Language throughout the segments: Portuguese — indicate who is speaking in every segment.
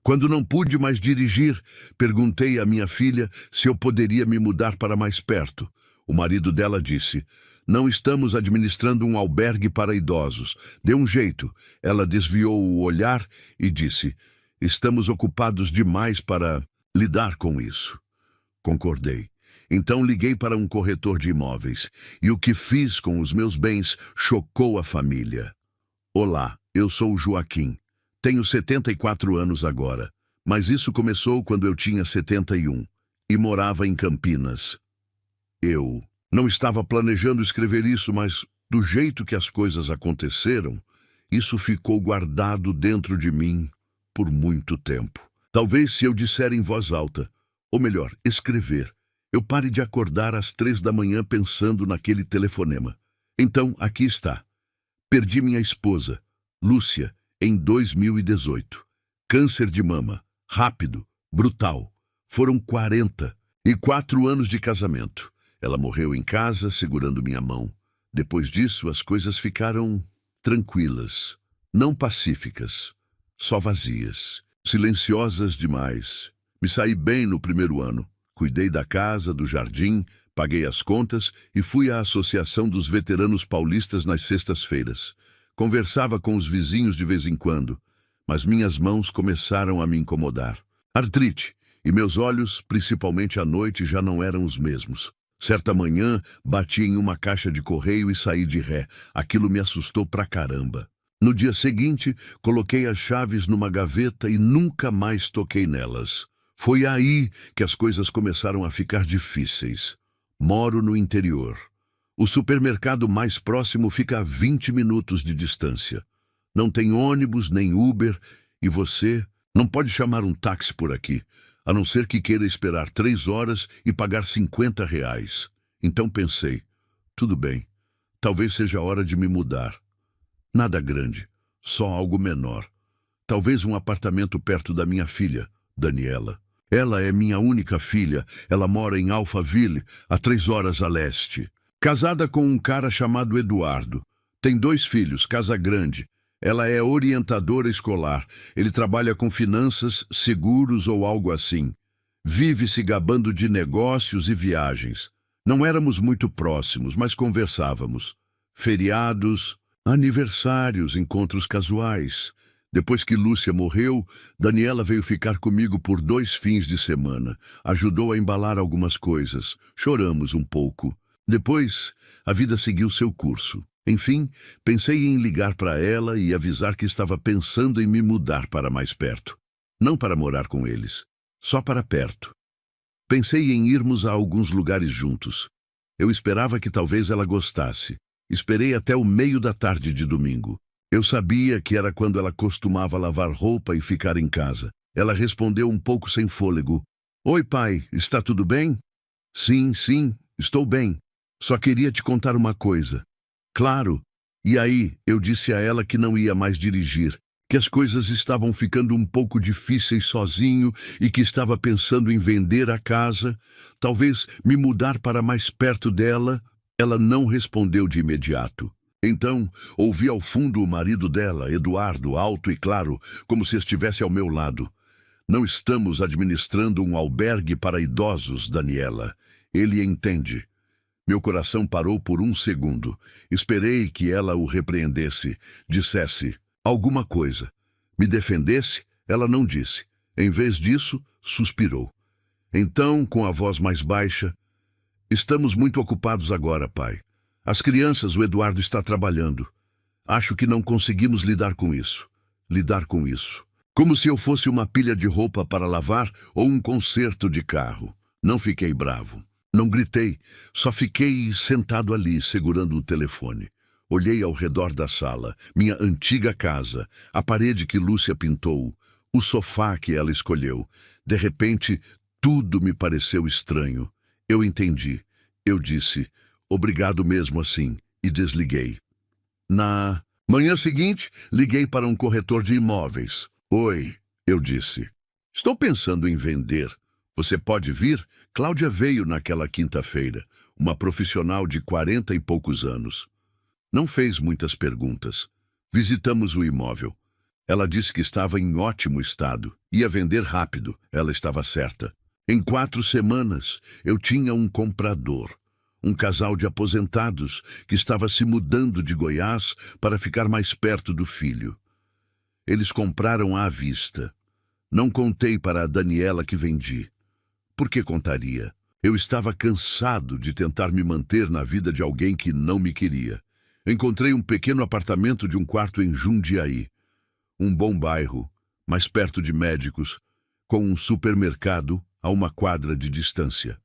Speaker 1: Quando não pude mais dirigir, perguntei à minha filha se eu poderia me mudar para mais perto. O marido dela disse: "Não estamos administrando um albergue para idosos. Dê um jeito." Ela desviou o olhar e disse: "Estamos ocupados demais para lidar com isso." Concordei. Então liguei para um corretor de imóveis, e o que fiz com os meus bens chocou a família. "Olá, eu sou o Joaquim. Tenho 74 anos agora, mas isso começou quando eu tinha 71 e morava em Campinas." Eu não estava planejando escrever isso, mas do jeito que as coisas aconteceram, isso ficou guardado dentro de mim por muito tempo. Talvez se eu disser em voz alta, ou melhor, escrever, eu pare de acordar às 3 da manhã pensando naquele telefonema. Então, aqui está. Perdi minha esposa, Lúcia, em 2018. Câncer de mama. Rápido, brutal. Foram 44 anos de casamento. Ela morreu em casa, segurando minha mão. Depois disso, as coisas ficaram tranquilas, não pacíficas, só vazias, silenciosas demais. Me saí bem no primeiro ano. Cuidei da casa, do jardim, paguei as contas e fui à Associação dos Veteranos Paulistas nas sextas-feiras. Conversava com os vizinhos de vez em quando, mas minhas mãos começaram a me incomodar. Artrite, e meus olhos, principalmente à noite, já não eram os mesmos. Certa manhã, bati em uma caixa de correio e saí de ré. Aquilo me assustou pra caramba. No dia seguinte, coloquei as chaves numa gaveta e nunca mais toquei nelas. Foi aí que as coisas começaram a ficar difíceis. Moro no interior. O supermercado mais próximo fica a 20 minutos de distância. Não tem ônibus nem Uber e você não pode chamar um táxi por aqui, a não ser que queira esperar 3 horas e pagar R$ 50. Então pensei, tudo bem, talvez seja a hora de me mudar. Nada grande, só algo menor. Talvez um apartamento perto da minha filha, Daniela. Ela é minha única filha, ela mora em Alphaville, a 3 horas a leste. Casada com um cara chamado Eduardo. Tem 2 filhos, casa grande. Ela é orientadora escolar. Ele trabalha com finanças, seguros ou algo assim. Vive se gabando de negócios e viagens. Não éramos muito próximos, mas conversávamos. Feriados, aniversários, encontros casuais. Depois que Lúcia morreu, Daniela veio ficar comigo por 2 fins de semana. Ajudou a embalar algumas coisas. Choramos um pouco. Depois, a vida seguiu seu curso. Enfim, pensei em ligar para ela e avisar que estava pensando em me mudar para mais perto. Não para morar com eles, só para perto. Pensei em irmos a alguns lugares juntos. Eu esperava que talvez ela gostasse. Esperei até o meio da tarde de domingo. Eu sabia que era quando ela costumava lavar roupa e ficar em casa. Ela respondeu um pouco sem fôlego. "Oi, pai, está tudo bem?" Sim, estou bem. Só queria te contar uma coisa." "Claro." E aí, eu disse a ela que não ia mais dirigir, que as coisas estavam ficando um pouco difíceis sozinho e que estava pensando em vender a casa, talvez me mudar para mais perto dela. Ela não respondeu de imediato. Então, ouvi ao fundo o marido dela, Eduardo, alto e claro, como se estivesse ao meu lado. "Não estamos administrando um albergue para idosos, Daniela. Ele entende." Meu coração parou por um segundo. Esperei que ela o repreendesse, dissesse alguma coisa. Me defendesse, ela não disse. Em vez disso, suspirou. Então, com a voz mais baixa, "Estamos muito ocupados agora, pai. As crianças, o Eduardo está trabalhando. Acho que não conseguimos lidar com isso. Como se eu fosse uma pilha de roupa para lavar ou um conserto de carro. Não fiquei bravo. Não gritei, só fiquei sentado ali, segurando o telefone. Olhei ao redor da sala, minha antiga casa, a parede que Lúcia pintou, o sofá que ela escolheu. De repente, tudo me pareceu estranho. Eu entendi. Eu disse, "Obrigado mesmo assim", e desliguei. Na manhã seguinte, liguei para um corretor de imóveis. "Oi", eu disse. "Estou pensando em vender. Você pode vir?" Cláudia veio naquela quinta-feira, uma profissional de 40 e poucos anos. Não fez muitas perguntas. Visitamos o imóvel. Ela disse que estava em ótimo estado. Ia vender rápido, ela estava certa. Em 4 semanas, eu tinha um comprador. Um casal de aposentados que estava se mudando de Goiás para ficar mais perto do filho. Eles compraram à vista. Não contei para a Daniela que vendi. Por que contaria? Eu estava cansado de tentar me manter na vida de alguém que não me queria. Encontrei um pequeno apartamento de 1 quarto em Jundiaí. Um bom bairro, mais perto de médicos, com um supermercado a 1 quadra de distância.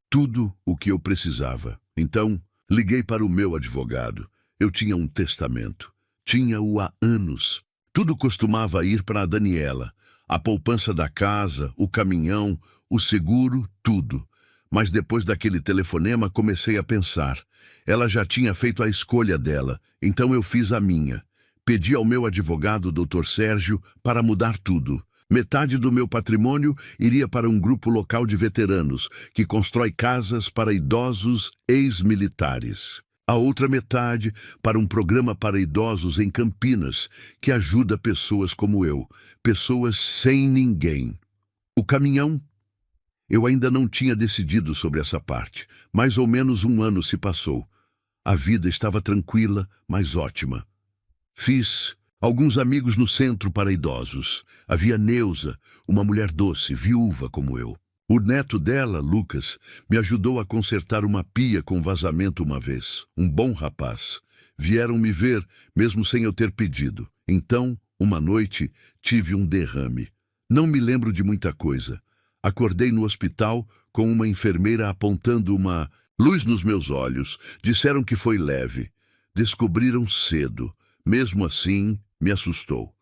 Speaker 1: Tudo o que eu precisava. Então, liguei para o meu advogado. Eu tinha um testamento. Tinha-o há anos. Tudo costumava ir para a Daniela. A poupança da casa, o caminhão, o seguro, tudo. Mas depois daquele telefonema comecei a pensar. Ela já tinha feito a escolha dela, então eu fiz a minha. Pedi ao meu advogado, Dr. Sérgio, para mudar tudo. Metade do meu patrimônio iria para um grupo local de veteranos, que constrói casas para idosos ex-militares. A outra metade para um programa para idosos em Campinas, que ajuda pessoas como eu, pessoas sem ninguém. O caminhão? Eu ainda não tinha decidido sobre essa parte. Mais ou menos 1 ano se passou. A vida estava tranquila, mas ótima. Fiz alguns amigos no centro para idosos. Havia Neuza, uma mulher doce, viúva como eu. O neto dela, Lucas, me ajudou a consertar uma pia com vazamento uma vez. Um bom rapaz. Vieram me ver, mesmo sem eu ter pedido. Então, uma noite, tive um derrame. Não me lembro de muita coisa. Acordei no hospital com uma enfermeira apontando uma luz nos meus olhos. Disseram que foi leve. Descobriram cedo. Mesmo assim, me assustou.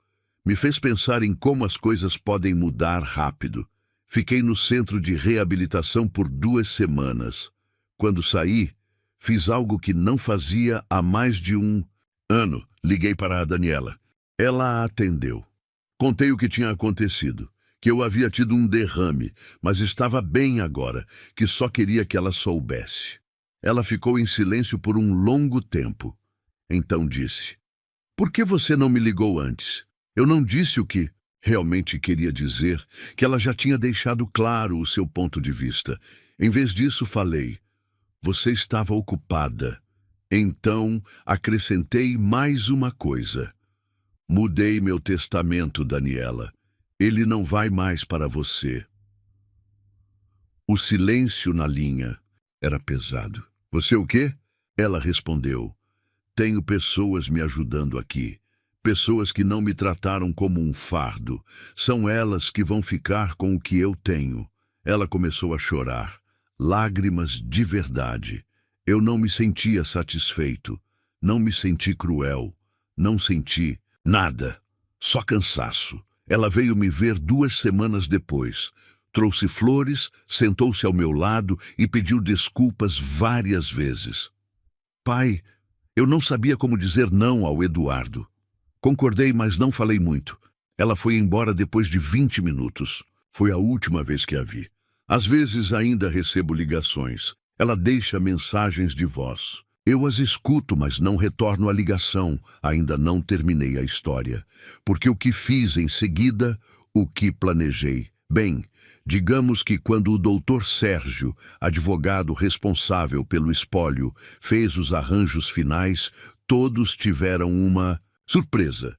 Speaker 1: Me fez pensar em como as coisas podem mudar rápido. Fiquei no centro de reabilitação por 2 semanas. Quando saí, fiz algo que não fazia há mais de 1 ano. Liguei para a Daniela. Ela a atendeu. Contei o que tinha acontecido, que eu havia tido um derrame, mas estava bem agora, que só queria que ela soubesse. Ela ficou em silêncio por um longo tempo. Então disse: "Por que você não me ligou antes?" Eu não disse o que realmente queria dizer, que ela já tinha deixado claro o seu ponto de vista. Em vez disso, falei: "Você estava ocupada." Então, acrescentei mais uma coisa. Mudei meu testamento, Daniela. Ele não vai mais para você. O silêncio na linha era pesado. Você o quê? Ela respondeu: "Tenho pessoas me ajudando aqui. Pessoas que não me trataram como um fardo. São elas que vão ficar com o que eu tenho." Ela começou a chorar. Lágrimas de verdade. Eu não me sentia satisfeito. Não me senti cruel. Não senti nada. Só cansaço. Ela veio me ver 2 semanas depois. Trouxe flores, sentou-se ao meu lado e pediu desculpas várias vezes. "Pai, eu não sabia como dizer não ao Eduardo." Concordei, mas não falei muito. Ela foi embora depois de 20 minutos. Foi a última vez que a vi. Às vezes ainda recebo ligações. Ela deixa mensagens de voz. Eu as escuto, mas não retorno a ligação. Ainda não terminei a história. Porque o que fiz em seguida, o que planejei. Bem, digamos que quando o Dr. Sérgio, advogado responsável pelo espólio, fez os arranjos finais, todos tiveram uma surpresa.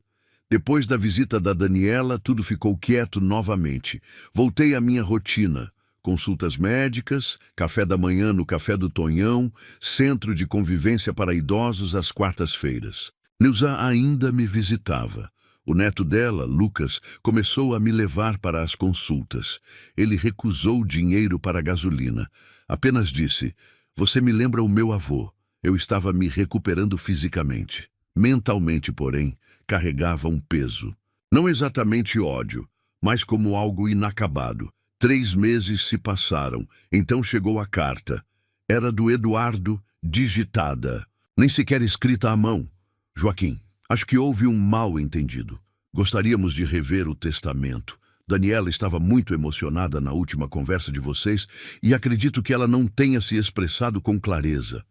Speaker 1: Depois da visita da Daniela, tudo ficou quieto novamente. Voltei à minha rotina. Consultas médicas, café da manhã no Café do Tonhão, centro de convivência para idosos às quartas-feiras. Neuza ainda me visitava. O neto dela, Lucas, começou a me levar para as consultas. Ele recusou dinheiro para gasolina. Apenas disse: "Você me lembra o meu avô." Eu estava me recuperando fisicamente. Mentalmente, porém, carregava um peso. Não exatamente ódio, mas como algo inacabado. 3 meses se passaram, então chegou a carta. Era do Eduardo, digitada. Nem sequer escrita à mão. "Joaquim, acho que houve um mal-entendido. Gostaríamos de rever o testamento. Daniela estava muito emocionada na última conversa de vocês e acredito que ela não tenha se expressado com clareza.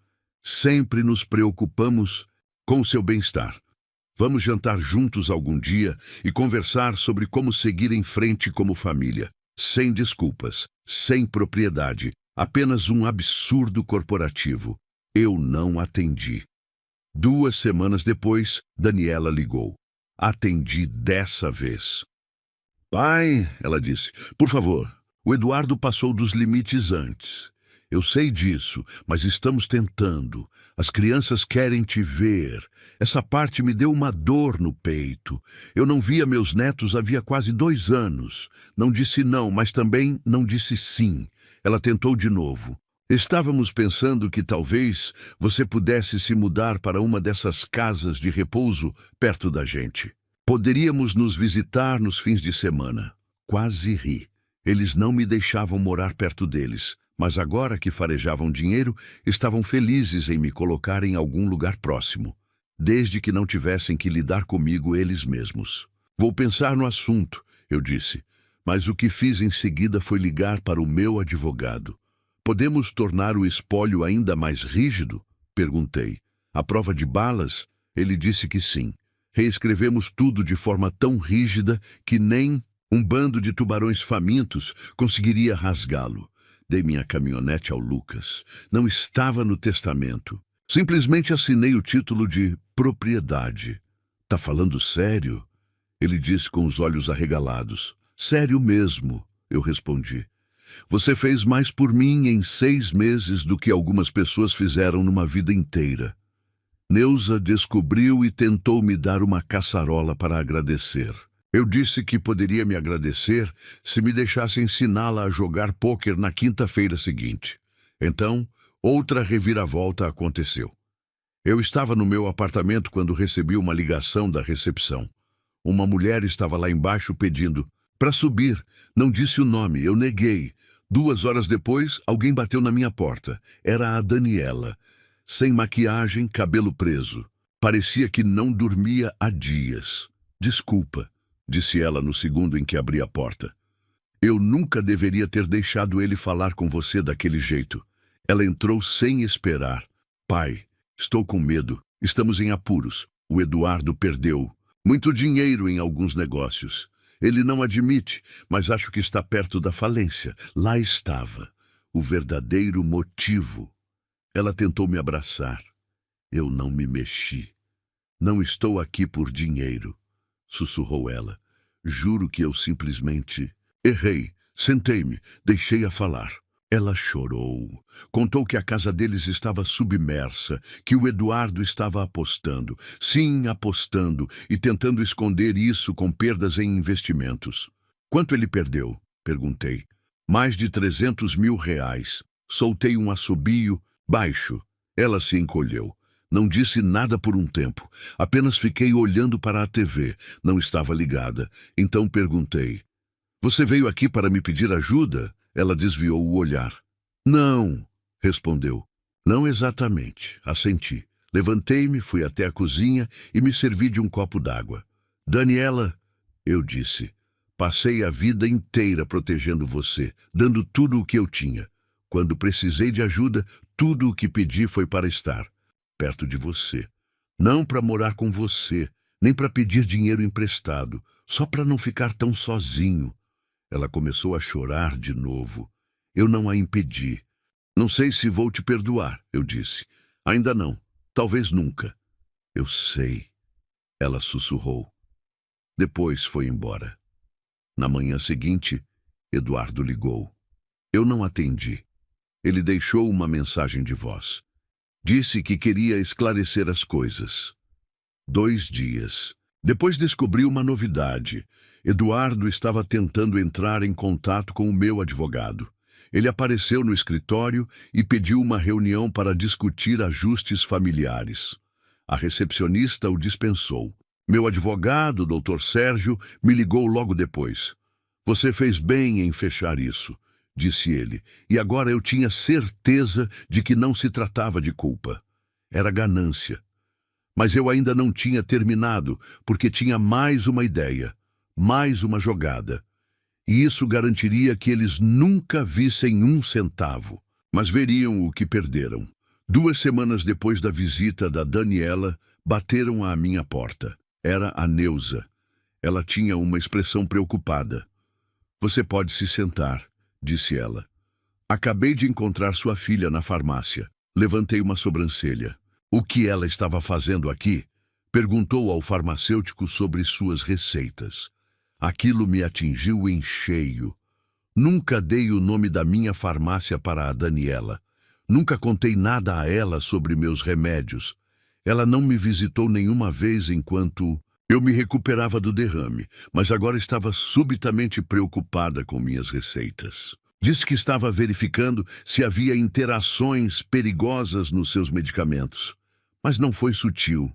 Speaker 1: Sempre nos preocupamos com o seu bem-estar. Vamos jantar juntos algum dia e conversar sobre como seguir em frente como família. Sem desculpas, sem propriedade, apenas um absurdo corporativo. Eu não atendi. 2 semanas depois, Daniela ligou. Atendi dessa vez. Pai, ela disse, por favor, o Eduardo passou dos limites antes. Eu sei disso, mas estamos tentando. As crianças querem te ver. Essa parte me deu uma dor no peito. Eu não via meus netos havia quase 2 anos. Não disse não, mas também não disse sim. Ela tentou de novo. Estávamos pensando que talvez você pudesse se mudar para uma dessas casas de repouso perto da gente. Poderíamos nos visitar nos fins de semana. Quase ri. Eles não me deixavam morar perto deles, mas agora que farejavam dinheiro, estavam felizes em me colocar em algum lugar próximo, desde que não tivessem que lidar comigo eles mesmos. Vou pensar no assunto, eu disse, mas o que fiz em seguida foi ligar para o meu advogado. Podemos tornar o espólio ainda mais rígido? Perguntei. À prova de balas? Ele disse que sim. Reescrevemos tudo de forma tão rígida que nem um bando de tubarões famintos conseguiria rasgá-lo. Dei minha caminhonete ao Lucas. Não estava no testamento. Simplesmente assinei o título de propriedade. Tá falando sério? Ele disse com os olhos arregalados. Sério mesmo, eu respondi. Você fez mais por mim em 6 meses do que algumas pessoas fizeram numa vida inteira. Neuza descobriu e tentou me dar uma caçarola para agradecer. Eu disse que poderia me agradecer se me deixasse ensiná-la a jogar pôquer na quinta-feira seguinte. Então, outra reviravolta aconteceu. Eu estava no meu apartamento quando recebi uma ligação da recepção. Uma mulher estava lá embaixo pedindo para subir. Não disse o nome, eu neguei. 2 horas depois, alguém bateu na minha porta. Era a Daniela. Sem maquiagem, cabelo preso. Parecia que não dormia há dias. Desculpa, disse ela no segundo em que abri a porta. Eu nunca deveria ter deixado ele falar com você daquele jeito. Ela entrou sem esperar. Pai, estou com medo. Estamos em apuros. O Eduardo perdeu muito dinheiro em alguns negócios. Ele não admite, mas acho que está perto da falência. Lá estava, o verdadeiro motivo. Ela tentou me abraçar. Eu não me mexi. Não estou aqui por dinheiro, sussurrou ela. Juro que eu simplesmente errei. Sentei-me, deixei-a falar. Ela chorou. Contou que a casa deles estava submersa, que o Eduardo estava apostando. Sim, apostando, e tentando esconder isso com perdas em investimentos. Quanto ele perdeu? Perguntei. Mais de 300 mil reais. Soltei um assobio baixo. Ela se encolheu. Não disse nada por um tempo. Apenas fiquei olhando para a TV. Não estava ligada. Então perguntei. Você veio aqui para me pedir ajuda? Ela desviou o olhar. Não, respondeu. Não exatamente, assenti. Levantei-me, fui até a cozinha e me servi de um copo d'água. Daniela, eu disse, passei a vida inteira protegendo você, dando tudo o que eu tinha. Quando precisei de ajuda, tudo o que pedi foi para estar perto de você. Não para morar com você, nem para pedir dinheiro emprestado, só para não ficar tão sozinho. Ela começou a chorar de novo. Eu não a impedi. Não sei se vou te perdoar, eu disse. Ainda não. Talvez nunca. Eu sei. Ela sussurrou. Depois foi embora. Na manhã seguinte, Eduardo ligou. Eu não atendi. Ele deixou uma mensagem de voz. Disse que queria esclarecer as coisas. 2 dias. Depois descobri uma novidade. Eduardo estava tentando entrar em contato com o meu advogado. Ele apareceu no escritório e pediu uma reunião para discutir ajustes familiares. A recepcionista o dispensou. Meu advogado, Dr. Sérgio, me ligou logo depois. Você fez bem em fechar isso, disse ele, e agora eu tinha certeza de que não se tratava de culpa. Era ganância. Mas eu ainda não tinha terminado, porque tinha mais uma ideia. Mais uma jogada. E isso garantiria que eles nunca vissem 1 centavo, mas veriam o que perderam. 2 semanas depois da visita da Daniela, bateram à minha porta. Era a Neuza. Ela tinha uma expressão preocupada. Você pode se sentar, disse ela. Acabei de encontrar sua filha na farmácia. Levantei uma sobrancelha. O que ela estava fazendo aqui? Perguntou ao farmacêutico sobre suas receitas. Aquilo me atingiu em cheio. Nunca dei o nome da minha farmácia para a Daniela. Nunca contei nada a ela sobre meus remédios. Ela não me visitou nenhuma vez enquanto eu me recuperava do derrame, mas agora estava subitamente preocupada com minhas receitas. Disse que estava verificando se havia interações perigosas nos seus medicamentos. Mas não foi sutil.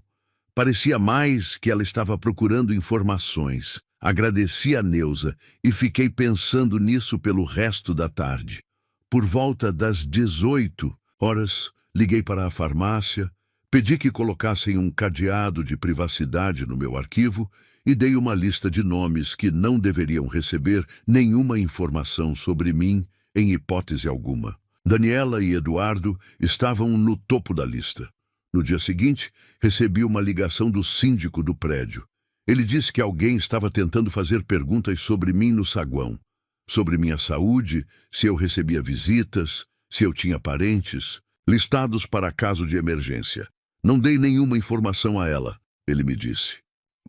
Speaker 1: Parecia mais que ela estava procurando informações. Agradeci a Neuza e fiquei pensando nisso pelo resto da tarde. Por volta das 18 horas, liguei para a farmácia, pedi que colocassem um cadeado de privacidade no meu arquivo e dei uma lista de nomes que não deveriam receber nenhuma informação sobre mim, em hipótese alguma. Daniela e Eduardo estavam no topo da lista. No dia seguinte, recebi uma ligação do síndico do prédio. Ele disse que alguém estava tentando fazer perguntas sobre mim no saguão. Sobre minha saúde, se eu recebia visitas, se eu tinha parentes, listados para caso de emergência. Não dei nenhuma informação a ela, ele me disse.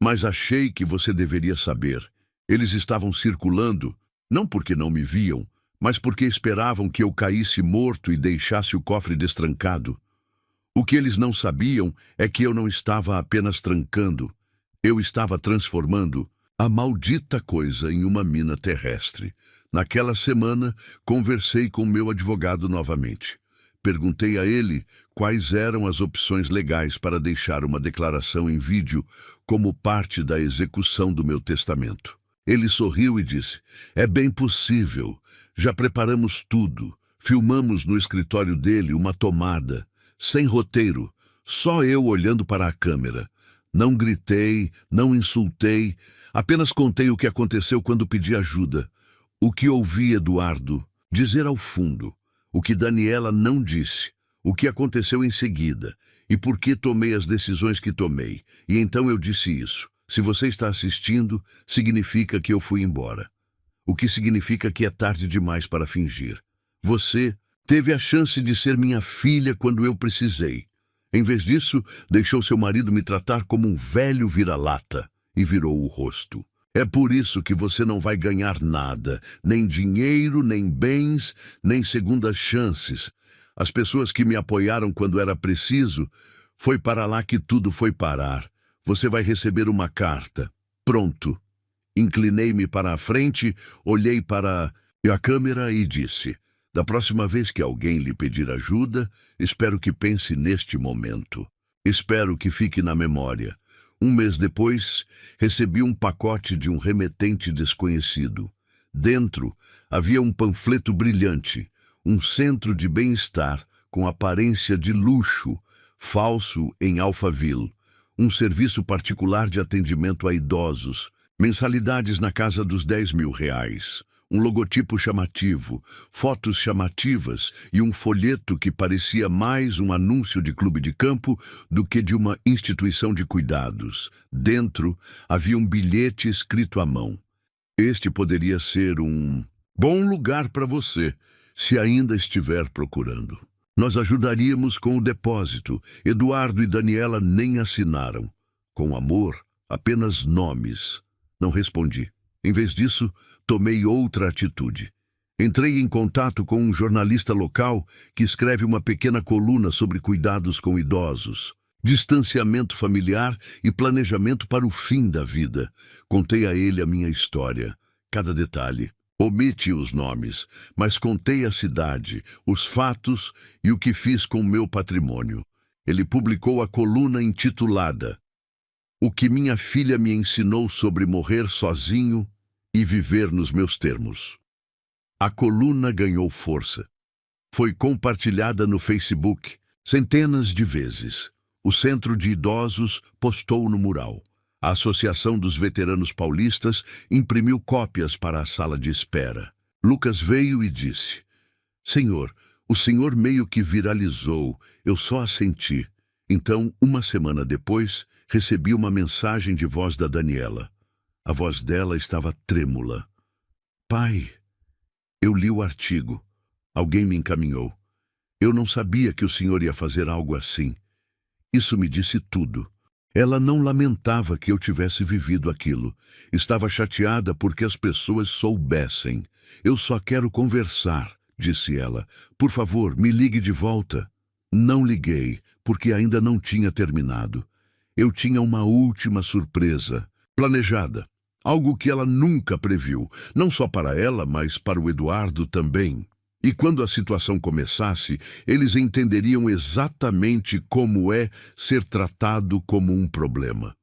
Speaker 1: Mas achei que você deveria saber. Eles estavam circulando, não porque não me viam, mas porque esperavam que eu caísse morto e deixasse o cofre destrancado. O que eles não sabiam é que eu não estava apenas trancando, eu estava transformando a maldita coisa em uma mina terrestre. Naquela semana, conversei com meu advogado novamente. Perguntei a ele quais eram as opções legais para deixar uma declaração em vídeo como parte da execução do meu testamento. Ele sorriu e disse, é bem possível, já preparamos tudo, filmamos no escritório dele uma tomada, sem roteiro, só eu olhando para a câmera. Não gritei, não insultei, apenas contei o que aconteceu quando pedi ajuda. O que ouvi Eduardo dizer ao fundo, o que Daniela não disse, o que aconteceu em seguida e por que tomei as decisões que tomei. E então eu disse isso. Se você está assistindo, significa que eu fui embora. O que significa que é tarde demais para fingir. Você teve a chance de ser minha filha quando eu precisei. Em vez disso, deixou seu marido me tratar como um velho vira-lata e virou o rosto. É por isso que você não vai ganhar nada, nem dinheiro, nem bens, nem segundas chances. As pessoas que me apoiaram quando era preciso, foi para lá que tudo foi parar. Você vai receber uma carta. Pronto. Inclinei-me para a frente, olhei para a câmera e disse, da próxima vez que alguém lhe pedir ajuda, espero que pense neste momento. Espero que fique na memória. Um mês depois, recebi um pacote de um remetente desconhecido. Dentro, havia um panfleto brilhante, um centro de bem-estar com aparência de luxo, falso em Alphaville, um serviço particular de atendimento a idosos, mensalidades na casa dos R$10.000, um logotipo chamativo, fotos chamativas e um folheto que parecia mais um anúncio de clube de campo do que de uma instituição de cuidados. Dentro havia um bilhete escrito à mão. Este poderia ser um bom lugar para você, se ainda estiver procurando. Nós ajudaríamos com o depósito. Eduardo e Daniela nem assinaram. Com amor, apenas nomes. Não respondi. Em vez disso, tomei outra atitude. Entrei em contato com um jornalista local que escreve uma pequena coluna sobre cuidados com idosos, distanciamento familiar e planejamento para o fim da vida. Contei a ele a minha história, cada detalhe. Omiti os nomes, mas contei a cidade, os fatos e o que fiz com meu patrimônio. Ele publicou a coluna intitulada O que minha filha me ensinou sobre morrer sozinho e viver nos meus termos. A coluna ganhou força. Foi compartilhada no Facebook centenas de vezes. O Centro de Idosos postou no mural. A Associação dos Veteranos Paulistas imprimiu cópias para a sala de espera. Lucas veio e disse, Senhor, o senhor meio que viralizou, eu só assenti. Então, uma semana depois, recebi uma mensagem de voz da Daniela. A voz dela estava trêmula. Pai, eu li o artigo. Alguém me encaminhou. Eu não sabia que o senhor ia fazer algo assim. Isso me disse tudo. Ela não lamentava que eu tivesse vivido aquilo. Estava chateada porque as pessoas soubessem. Eu só quero conversar, disse ela. Por favor, me ligue de volta. Não liguei, porque ainda não tinha terminado. Eu tinha uma última surpresa, planejada. Algo que ela nunca previu, não só para ela, mas para o Eduardo também. E quando a situação começasse, eles entenderiam exatamente como é ser tratado como um problema.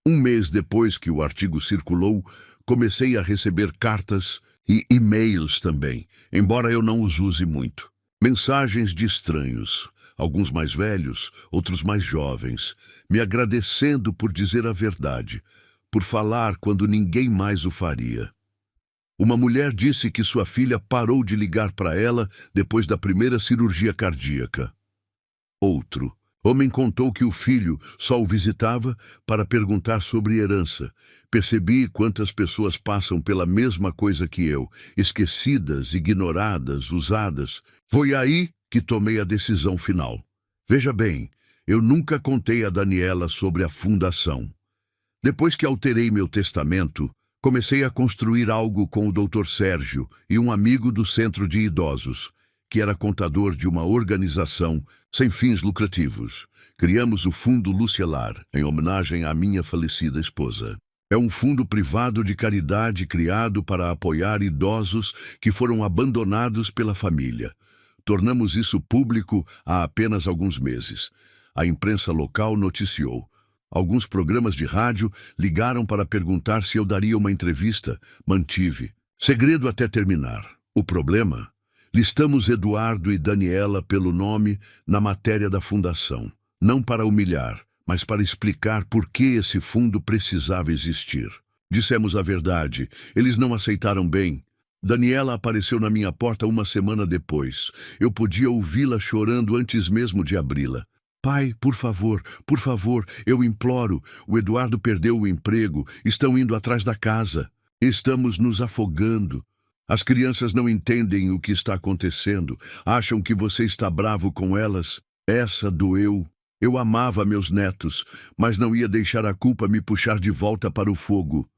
Speaker 1: Um mês depois que o artigo circulou, comecei a receber cartas e e-mails também, embora eu não os use muito. Mensagens de estranhos, alguns mais velhos, outros mais jovens, me agradecendo por dizer a verdade, por falar quando ninguém mais o faria. Uma mulher disse que sua filha parou de ligar para ela depois da primeira cirurgia cardíaca. Outro homem contou que o filho só o visitava para perguntar sobre herança. Percebi quantas pessoas passam pela mesma coisa que eu, esquecidas, ignoradas, usadas. Foi aí que tomei a decisão final. Veja bem, eu nunca contei a Daniela sobre a fundação. Depois que alterei meu testamento, comecei a construir algo com o Dr. Sérgio e um amigo do Centro de Idosos, que era contador de uma organização sem fins lucrativos. Criamos o Fundo Lucelar, em homenagem à minha falecida esposa. É um fundo privado de caridade criado para apoiar idosos que foram abandonados pela família. Tornamos isso público há apenas alguns meses. A imprensa local noticiou. Alguns programas de rádio ligaram para perguntar se eu daria uma entrevista. Mantive. Segredo até terminar. O problema? Listamos Eduardo e Daniela pelo nome na matéria da fundação. Não para humilhar, mas para explicar por que esse fundo precisava existir. Dissemos a verdade. Eles não aceitaram bem. Daniela apareceu na minha porta uma semana depois. Eu podia ouvi-la chorando antes mesmo de abri-la. Pai, por favor, eu imploro. O Eduardo perdeu o emprego. Estão indo atrás da casa. Estamos nos afogando. As crianças não entendem o que está acontecendo. Acham que você está bravo com elas. Essa doeu. Eu amava meus netos, mas não ia deixar a culpa me puxar de volta para o fogo.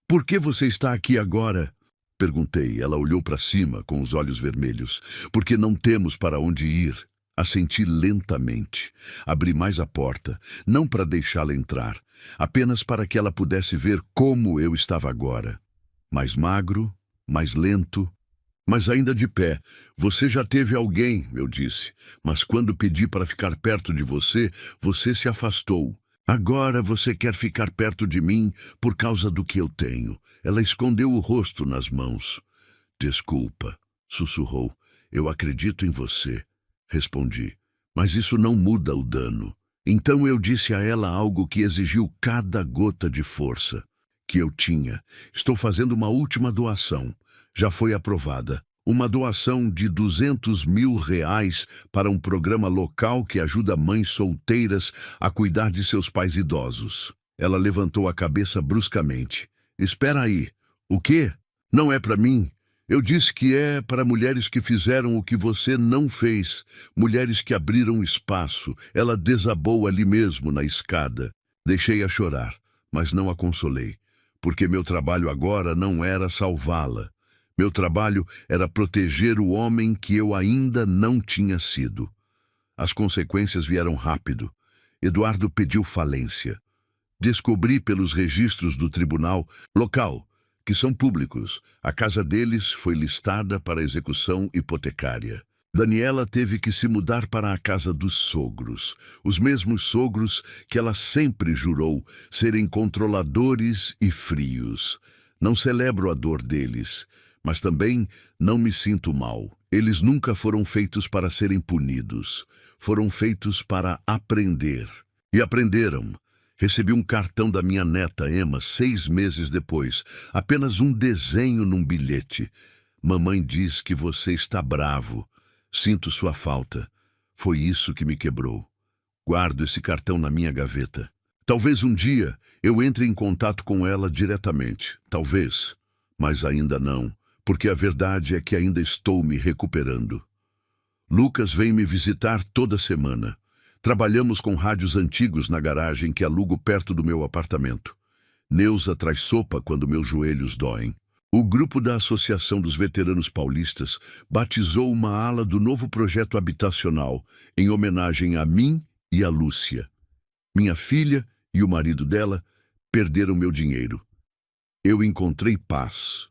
Speaker 1: Por que você está aqui agora? Perguntei. Ela olhou para cima com os olhos vermelhos. Porque não temos para onde ir. Assenti lentamente. Abri mais a porta, não para deixá-la entrar, apenas para que ela pudesse ver como eu estava agora. Mais magro, mais lento, mas ainda de pé. Você já teve alguém, eu disse, mas quando pedi para ficar perto de você, você se afastou. Agora você quer ficar perto de mim por causa do que eu tenho. Ela escondeu o rosto nas mãos. Desculpa, sussurrou. Eu acredito em você. Respondi, mas isso não muda o dano. Então eu disse a ela algo que exigiu cada gota de força que eu tinha. Estou fazendo uma última doação. Já foi aprovada. Uma doação de R$200 mil para um programa local que ajuda mães solteiras a cuidar de seus pais idosos. Ela levantou a cabeça bruscamente. Espera aí. O quê? Não é para mim? Eu disse que é para mulheres que fizeram o que você não fez, mulheres que abriram espaço. Ela desabou ali mesmo na escada. Deixei-a chorar, mas não a consolei, porque meu trabalho agora não era salvá-la. Meu trabalho era proteger o homem que eu ainda não tinha sido. As consequências vieram rápido. Eduardo pediu falência. Descobri pelos registros do tribunal local, que são públicos. A casa deles foi listada para execução hipotecária. Daniela teve que se mudar para a casa dos sogros, os mesmos sogros que ela sempre jurou serem controladores e frios. Não celebro a dor deles, mas também não me sinto mal. Eles nunca foram feitos para serem punidos. Foram feitos para aprender. E aprenderam. Recebi um cartão da minha neta, Emma, 6 meses depois. Apenas um desenho num bilhete. Mamãe diz que você está bravo. Sinto sua falta. Foi isso que me quebrou. Guardo esse cartão na minha gaveta. Talvez um dia eu entre em contato com ela diretamente. Talvez, mas ainda não, porque a verdade é que ainda estou me recuperando. Lucas vem me visitar toda semana. Trabalhamos com rádios antigos na garagem que alugo perto do meu apartamento. Neuza traz sopa quando meus joelhos doem. O grupo da Associação dos Veteranos Paulistas batizou uma ala do novo projeto habitacional em homenagem a mim e a Lúcia. Minha filha e o marido dela perderam meu dinheiro. Eu encontrei paz.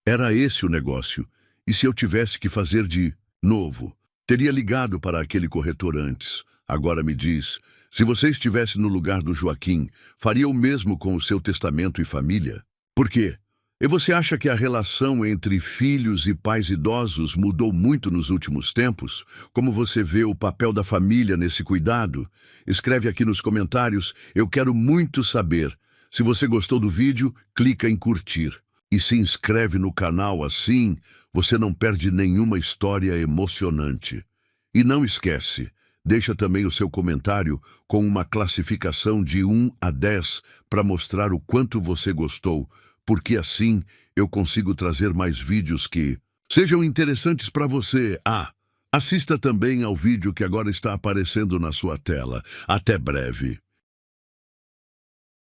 Speaker 1: Era esse o negócio, e se eu tivesse que fazer de novo, teria ligado para aquele corretor antes. Agora me diz, se você estivesse no lugar do Joaquim, faria o mesmo com o seu testamento e família? Por quê? E você acha que a relação entre filhos e pais idosos mudou muito nos últimos tempos? Como você vê o papel da família nesse cuidado? Escreve aqui nos comentários, eu quero muito saber. Se você gostou do vídeo, clica em curtir. E se inscreve no canal, assim você não perde nenhuma história emocionante. E não esquece, deixa também o seu comentário com uma classificação de 1 a 10 para mostrar o quanto você gostou, porque assim eu consigo trazer mais vídeos que sejam interessantes para você. Assista também ao vídeo que agora está aparecendo na sua tela. Até breve.